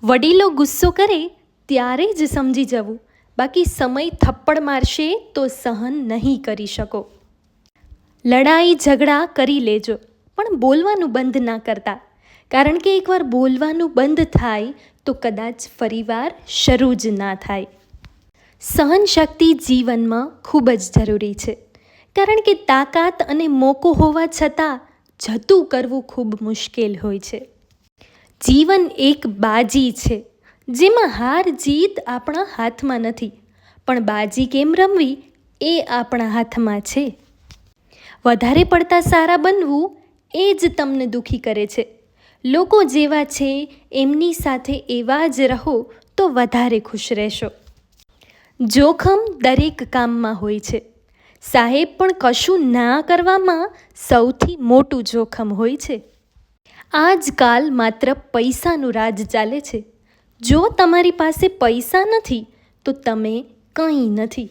વડીલો ગુસ્સો કરે ત્યારે જ સમજી જવું, બાકી સમય થપ્પડ મારશે તો સહન નહીં કરી શકો. લડાઈ ઝઘડા કરી લેજો, પણ બોલવાનું બંધ ના કરતા, કારણ કે એકવાર બોલવાનું બંધ થાય તો કદાચ ફરીવાર શરૂ જ ના થાય. સહનશક્તિ જીવનમાં ખૂબ જ જરૂરી છે, કારણ કે તાકાત અને મોકો હોવા છતાં જતું કરવું ખૂબ મુશ્કેલ હોય છે. જીવન એક બાજી છે, જેમાં હાર જીત આપણા હાથમાં નથી, પણ બાજી કેમ રમવી એ આપણા હાથમાં છે. વધારે પડતા સારા બનવું એ જ તમને દુઃખી કરે છે. લોકો જેવા છે એમની સાથે એવા જ રહો તો વધારે ખુશ રહેશો. જોખમ દરેક કામમાં હોય છે. સાહેબ, પણ કશું ના કરવામાં સૌથી મોટું જોખમ હોય છે. આજકાલ માત્ર પૈસાનું રાજ ચાલે છે. જો તમારી પાસે પૈસા નથી તો તમે કંઈ નથી.